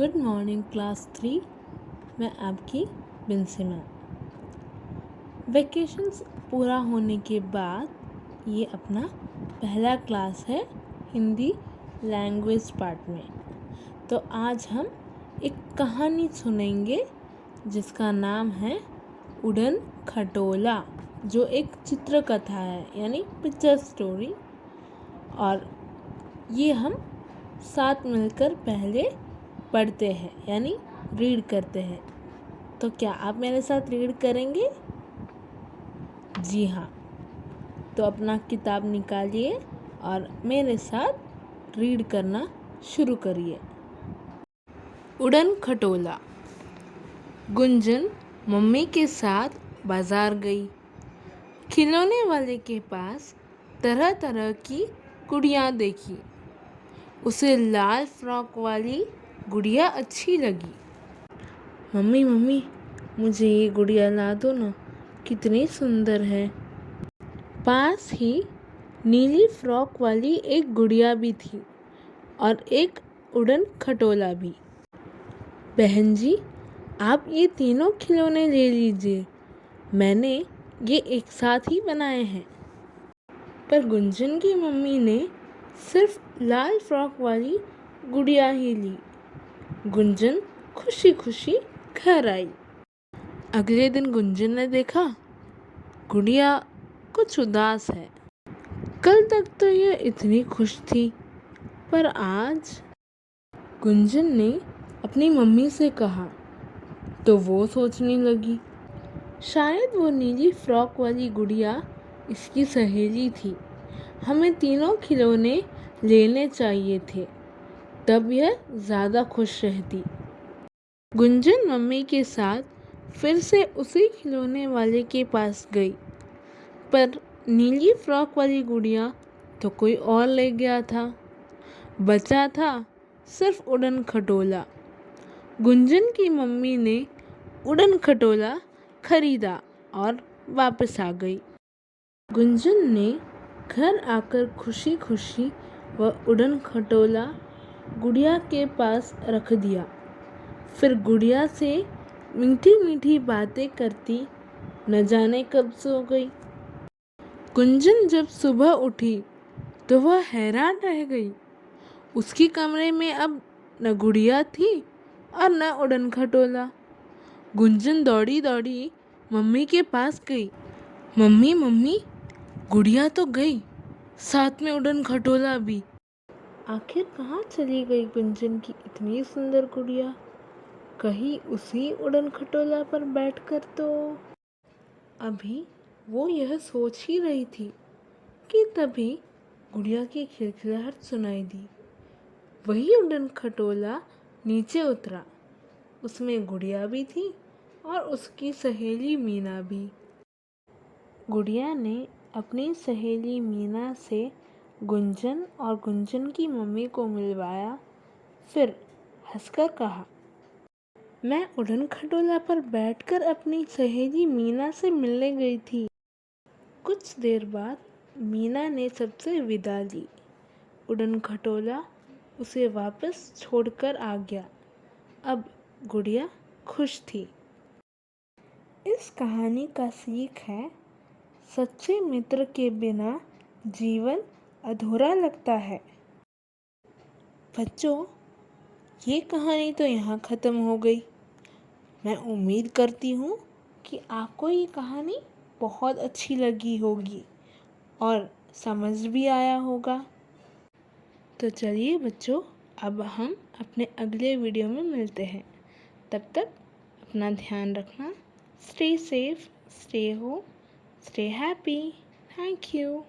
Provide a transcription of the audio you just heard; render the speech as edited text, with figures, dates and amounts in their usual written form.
Good morning class 3। मैं आपकी Binsy ma'am. Vacations पूरा होने के बाद ये अपना पहला क्लास है हिंदी लैंग्वेज पार्ट में। तो आज हम एक कहानी सुनेंगे जिसका नाम है उड़न खटोला, जो एक चित्र कथा है यानी पिक्चर स्टोरी। और ये हम साथ मिलकर पहले पढ़ते हैं यानी रीड करते हैं। तो क्या आप मेरे साथ रीड करेंगे? जी हाँ, तो अपना किताब निकालिए और मेरे साथ रीड करना शुरू करिए। उड़न खटोला। गुंजन मम्मी के साथ बाजार गई। खिलौने वाले के पास तरह तरह की गुड़ियाँ देखी। उसे लाल फ्रॉक वाली गुड़िया अच्छी लगी। मम्मी मम्मी, मुझे ये गुड़िया ला दो ना, कितनी सुंदर है। पास ही नीली फ्रॉक वाली एक गुड़िया भी थी और एक उड़न खटोला भी। बहन जी, आप ये तीनों खिलौने ले लीजिए, मैंने ये एक साथ ही बनाए हैं। पर गुंजन की मम्मी ने सिर्फ लाल फ्रॉक वाली गुड़िया ही ली। गुंजन खुशी खुशी घर आई। अगले दिन गुंजन ने देखा गुड़िया कुछ उदास है। कल तक तो यह इतनी खुश थी, पर आज। गुंजन ने अपनी मम्मी से कहा तो वो सोचने लगी, शायद वो नीली फ्रॉक वाली गुड़िया इसकी सहेली थी। हमें तीनों खिलौने लेने चाहिए थे, तब यह ज़्यादा खुश रहती। गुंजन मम्मी के साथ फिर से उसी खिलौने वाले के पास गई, पर नीली फ्रॉक वाली गुड़िया तो कोई और ले गया था। बचा था सिर्फ उड़न खटोला। गुंजन की मम्मी ने उड़न खटोला खरीदा और वापस आ गई। गुंजन ने घर आकर खुशी खुशी वह उड़न खटोला गुड़िया के पास रख दिया। फिर गुड़िया से मीठी मीठी बातें करती न जाने कब सो गई। गुंजन जब सुबह उठी तो वह हैरान रह गई। उसके कमरे में अब न गुड़िया थी और न उड़न खटोला। गुंजन दौड़ी दौड़ी मम्मी के पास गई। मम्मी मम्मी, गुड़िया तो गई, साथ में उड़न खटोला भी। आखिर कहाँ चली गई गुंजन की इतनी सुंदर गुड़िया? कहीं उसी उड़न खटोला पर बैठकर तो। अभी वो यह सोच ही रही थी कि तभी गुड़िया की खिलखिलाहट सुनाई दी। वही उड़न खटोला नीचे उतरा। उसमें गुड़िया भी थी और उसकी सहेली मीना भी। गुड़िया ने अपनी सहेली मीना से गुंजन और गुंजन की मम्मी को मिलवाया। फिर हंसकर कहा, मैं उड़न खटोला पर बैठकर अपनी सहेली मीना से मिलने गई थी। कुछ देर बाद मीना ने सबसे विदा ली। उड़न खटोला उसे वापस छोड़कर आ गया। अब गुड़िया खुश थी। इस कहानी का सीख है, सच्चे मित्र के बिना जीवन अधूरा लगता है। बच्चों, ये कहानी तो यहाँ ख़त्म हो गई। मैं उम्मीद करती हूँ कि आपको ये कहानी बहुत अच्छी लगी होगी और समझ भी आया होगा। तो चलिए बच्चों, अब हम अपने अगले वीडियो में मिलते हैं। तब तक अपना ध्यान रखना। Stay safe, stay home, stay happy. Thank you.